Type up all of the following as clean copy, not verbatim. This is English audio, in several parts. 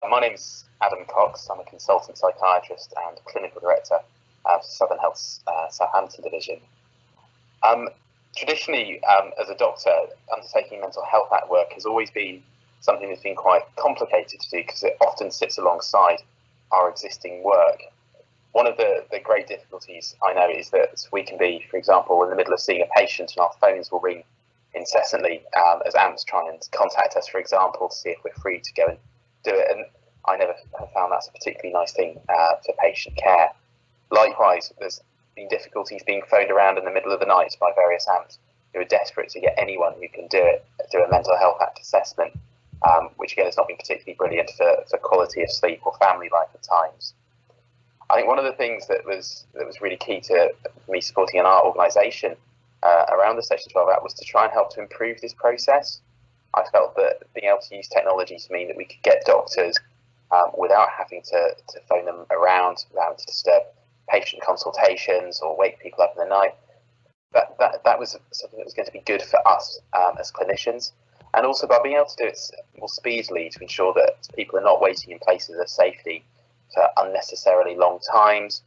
My name's Adam Cox. I'm a consultant psychiatrist and clinical director for Southern Health's Southampton division. Traditionally, as a doctor, undertaking mental health at work has always been something that's been quite complicated to do because it often sits alongside our existing work. One of the great difficulties I know is that we can be, for example, in the middle of seeing a patient and our phones will ring incessantly as AMPs try and contact us, for example, to see if we're free to go and do it. And I never have found that's a particularly nice thing for patient care. Likewise, there's been difficulties being phoned around in the middle of the night by various AMPs who are desperate to get anyone who can do a mental health act assessment, which again has not been particularly brilliant for quality of sleep or family life at times. I think one of the things that was really key to me supporting in our organisation around the S12 Act was to try and help to improve this process. I felt that being able to use technology to mean that we could get doctors without having to phone them around, without to disturb patient consultations or wake people up in the night, that was something that was going to be good for us as clinicians, and also by being able to do it more speedily to ensure that people are not waiting in places of safety for unnecessarily long times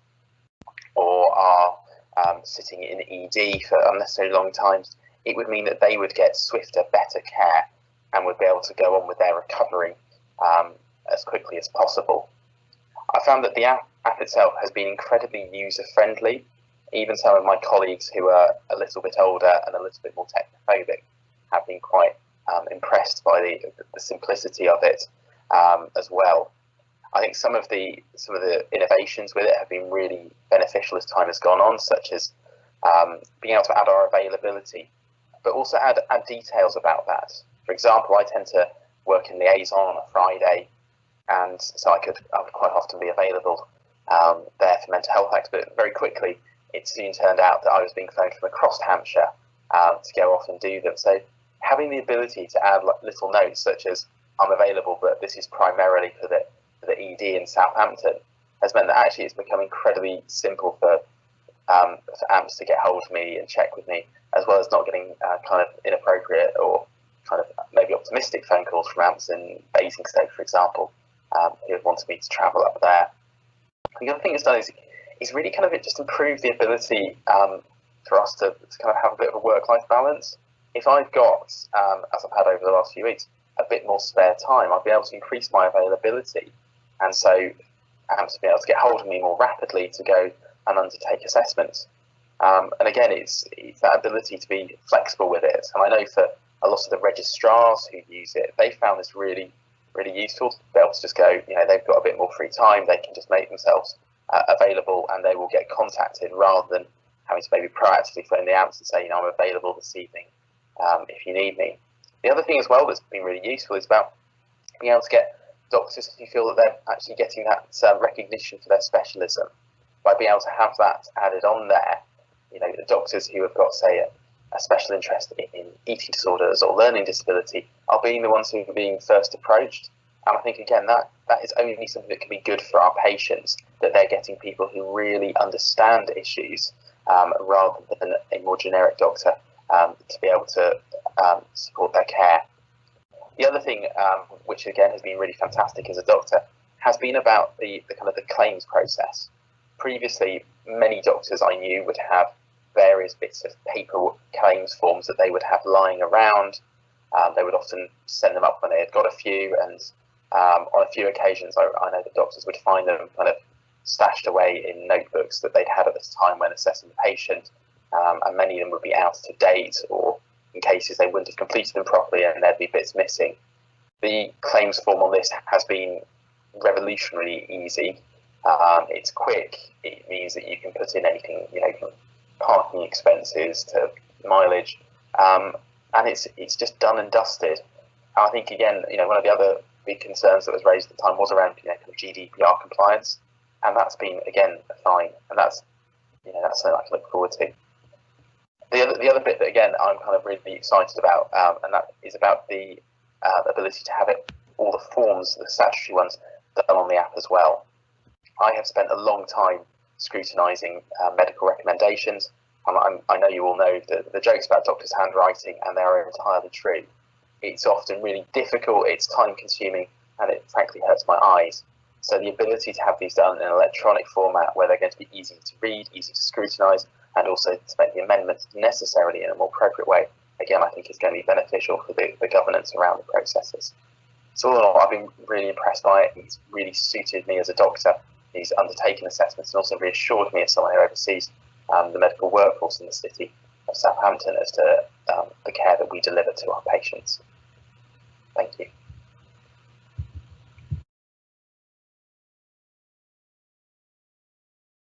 or are sitting in ED for unnecessarily long times. It would mean that they would get swifter, better care and would be able to go on with their recovery as quickly as possible. I found that the app itself has been incredibly user-friendly. Even some of my colleagues who are a little bit older and a little bit more technophobic have been quite impressed by the simplicity of it as well. I think some of the innovations with it have been really beneficial as time has gone on, such as being able to add our availability, but also add details about that. For example, I tend to work in liaison on a Friday, and so I would quite often be available there for mental health acts, but very quickly it soon turned out that I was being phoned from across Hampshire to go off and do them. So having the ability to add little notes such as I'm available, but this is primarily for the ED in Southampton has meant that actually it's become incredibly simple for AMPs to get hold of me and check with me, as well as not getting kind of inappropriate or kind of maybe optimistic phone calls from AMPs in Basingstoke, for example, who have wanted me to travel up there. The other thing it's done is really kind of just improve the ability for us to kind of have a bit of a work-life balance. If I've got, as I've had over the last few weeks, a bit more spare time, I'll be able to increase my availability, and so AMPs will be able to get hold of me more rapidly to go and undertake assessments. And again, it's that ability to be flexible with it. And I know for a lot of the registrars who use it, they found this really, really useful to be able to just go, they've got a bit more free time, they can just make themselves available and they will get contacted rather than having to maybe proactively phone the AMPs and say, I'm available this evening if you need me. The other thing as well that's been really useful is about being able to get doctors who feel that they're actually getting that recognition for their specialism by being able to have that added on there. The doctors who have got, say, a special interest in eating disorders or learning disability are being the ones who are being first approached. And I think, again, that is only something that can be good for our patients, that they're getting people who really understand issues rather than a more generic doctor to be able to support their care. The other thing, which again has been really fantastic as a doctor, has been about the kind of the claims process. Previously, many doctors I knew would have various bits of paper claims forms that they would have lying around. They would often send them up when they had got a few, and on a few occasions I know that doctors would find them kind of stashed away in notebooks that they'd had at the time when assessing the patient, and many of them would be out of date, or in cases they wouldn't have completed them properly and there'd be bits missing. The claims form on this has been revolutionarily easy. It's quick. It means that you can put in anything, from parking expenses to mileage, and it's just done and dusted. And I think, again, one of the other big concerns that was raised at the time was around kind of GDPR compliance, and that's been, again, fine, and that's something I can look forward to. The other bit that, again, I'm kind of really excited about, and that is about the ability to have all the forms, the statutory ones, done on the app as well. I have spent a long time scrutinising medical recommendations. I know you all know the jokes about doctors' handwriting, and they are entirely true. It's often really difficult, it's time-consuming, and it frankly hurts my eyes. So the ability to have these done in an electronic format where they're going to be easy to read, easy to scrutinise, and also to make the amendments necessarily in a more appropriate way, again, I think is going to be beneficial for the governance around the processes. So all in all, I've been really impressed by it. It's really suited me as a doctor. He's undertaken assessments and also reassured me as someone who oversees the medical workforce in the city of Southampton as to the care that we deliver to our patients. Thank you.